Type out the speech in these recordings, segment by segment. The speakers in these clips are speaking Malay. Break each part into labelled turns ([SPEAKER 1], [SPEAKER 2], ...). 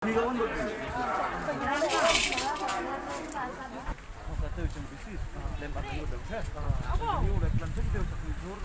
[SPEAKER 1] Higawan ba din? Kata macam bisnis, lempar kayu dah. Kayu dah lanjut dia tak tidur.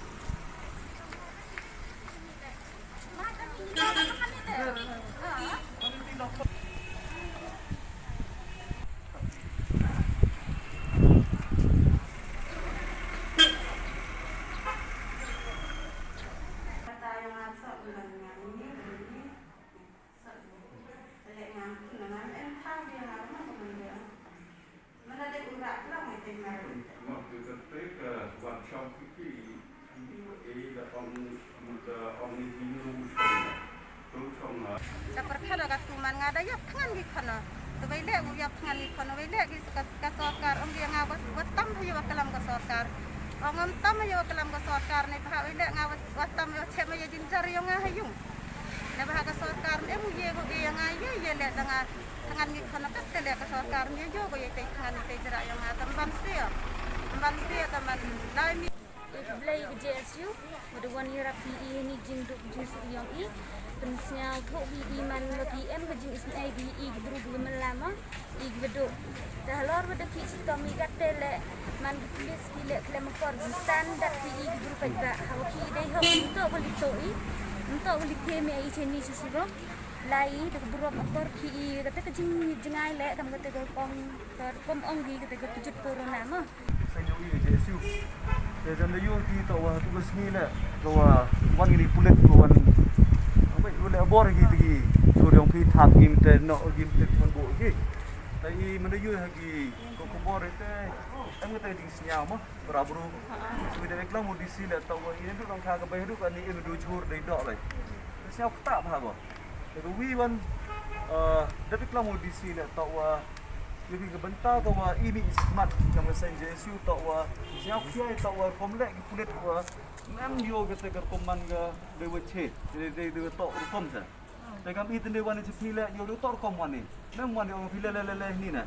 [SPEAKER 2] Seperti ada kuman ngada ya tangan di kana. Tebele ya tangan di kana bele di kasokar dia ngawat watam ya kelam kasokar. Ongam tam ya kelam kasokar ni pahak bele ngawat watam ya cema ya jinjar yang ngahayung. Nah pahak kasokar dia muje bagi yang ayu ya le dengan tangan di kana kat le kasokar dia jo ko ya tangan di jerak yang ngatam bansia. Bansia teman lain
[SPEAKER 3] Belai ke JSU, ada wanita PE ni jinduk jinsu yang i, pensnya kau PE man lagi ke jinsu IBE guru belum lama, i geduk. Dah lor pada kisi kami kata le man tulis kile kelem kor standar PE guru kaja, hawa ki deh hawa untuk boleh toi, untuk boleh kemi ai ceni sesuatu. Lai tak berapa kor PE kata kejing jengai le, kamu kata kom onggi kata kejut corona mah.
[SPEAKER 1] Saya ni JSU. Dan layu di tawa tugas ni lah, tawa wan ini pulet kawan, apa itu le abor gitu, suruh orang thap game te nak game te pun boleh gitu. Tapi menuju lagi, kau bor itu, kami kita di sini mah berabru. Sudah eklam mau di sini tawa ini tu orang kagak bayar tu kan ini menuju jur dari dok lagi. Siapa tak apa? Tapi wan, tapi eklam mau di sini tawa. Jadi kebentar tawa ini ismat yang saya JSU tawa siap kiai tawa komlek kulit tawa nam yo kata kerkoman ga dewa che de tok kom saแต่กำอีตันเดวันจะพีแลอยู่ดูตอร์คอมวันนี้แม่วันเดียวพีแลนี่นะ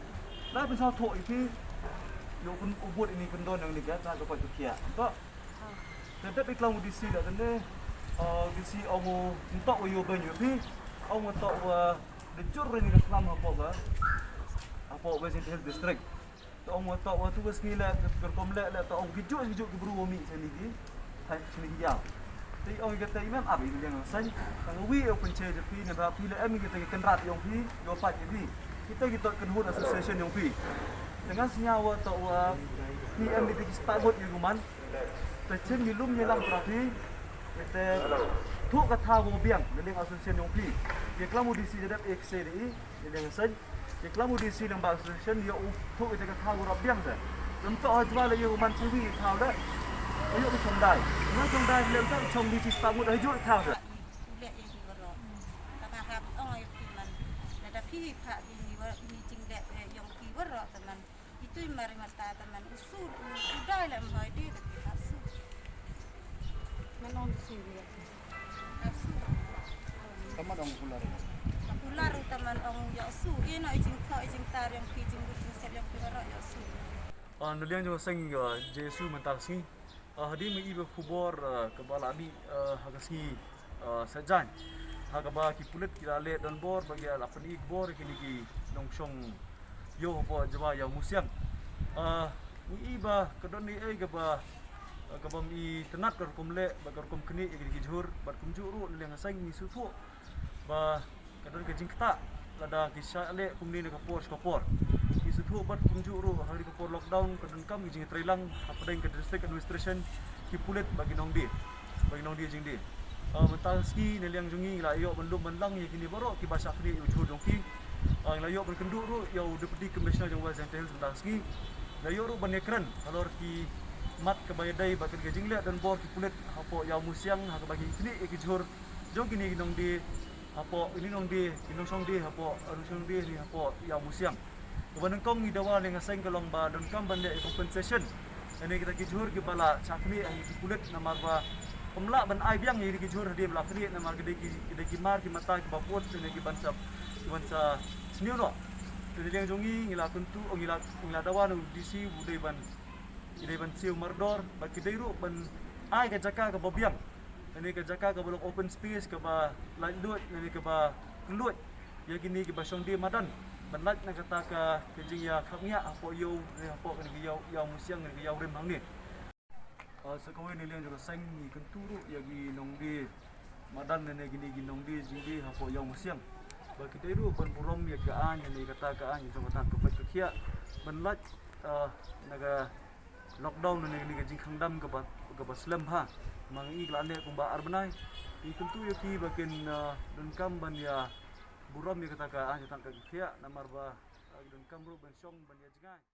[SPEAKER 1] แล้วเป็นชาวโถอีพี่อยู่คนอุบลiniคนโดนอย่างนี้ก็จะไปตุเคียก็แต่ไปกลางดีซีแล้วแต่เนี่ยดีซีเอามาตอกอยู่เป็นอยู่พี่เอามาตอกว่าเดือดจุดเลยนี่ก็ทำมาพอกันapa West Hills District. Tahu mau tahu waktu bos ni lah berkomlek lah tahu gijuk ke beruami sini di, sini dia. Tapi orang kata imam abi itu yang saya, kalau we open chair jadi ni berapa bila kami kita kenrat yang pi, dapat jadi kita kenhut association yang pi. Dengan senyawa tahu PM itu start buat yang kuman. Tercen dilum nyelang terapi, kita tu kata gua biang dengan association yang pi. Dia kelamu di sini ada XCDI, dengan saya. Jadi kalau di sini yang bahasa Indonesia, dia untuk kita tahu orang biang saja. Untuk jual yang man TV tahu dah, ayo kita condai. Mana condai lepas tu cong di sisi tamu dah jual tahu saja.
[SPEAKER 2] lihat yang di bawah. Tapi harap orang yang kiman, ada pilih pak ini jinglet yang di bawah teman. Itu mari mata teman usul sudah lah mulai dia tapi usul. Mana usul dia? Usul.
[SPEAKER 1] Sama dong pular.
[SPEAKER 2] Pular teman orang yang usul. Dia nak izin kau izin tar yang izin buat set yang pular yang usul.
[SPEAKER 1] Nulian juga seng JSU mental sini. Hadi mai ibu kubor kebala abi hagasi sajan. Hagaba ki pulit kira le dan bor bagi lapan bor kini ki nongshong yo bo jawa yang museum. Iba kedon ni gaba gaba mi tenat kar kumle bagar kum kini ki jur bar kum juru leng seng ni sutu. Ba kadang kejing ketak lada kisah le kumni ne kapor isu tu bat kunjuru hari kapor lockdown kadang kam kejing trailang apa deng ke district administration ki pulet bagi nong dia jing dia mental ski ne liang jungi la yo belum menlang ye kini borok ki bahasa kini ujur dong ki la yo berkenduk ru yo deputy commissioner jong West Hills mental ski la yo ru banekran alor ki mat ke bayadai bakal kejing le dan bor ki pulet apa ya musiang ha bagi kini ki jur jong kini nong dia apa ini nong dia song dia apa arusong dia ni apa yang museum kemudian kong ni dawa dengan seng kelong ba dan kam bande compensation ini kita kijur ke bala chakni ang kulit na marwa pemla ban ai biang ni kijur dia bala kri na mar gede ki mar ki mata ki bapot ni ki bansa senior no jadi yang jongi ngila kuntu ngila dawa no disi budai ban siu mardor ba kidairu ban ai ka jaka ka bobiang ini ke jaka ke belum open space ke ba lanjut ini ke ba kelut ya gini ki basong dia madan banlak na kata ka kejing ya khamia apo yo apo ni yo musiang ni yo rem hang ni sekawai ni liang juga sang ni kenturu ya gi nong di madan ne gini gi nong di jinggi apo yo musiang bagi deru ban burom ya ka an ni kata ka an jo kata ka kia banlak naga lockdown ne ni jing khangdam ka baslam ha mang i glane kumba arbanai i tentu ya ki bakin dan kam ban ya buram ya kata ka an tang ka kia namar ba dan kam ru ban song ban ya jingai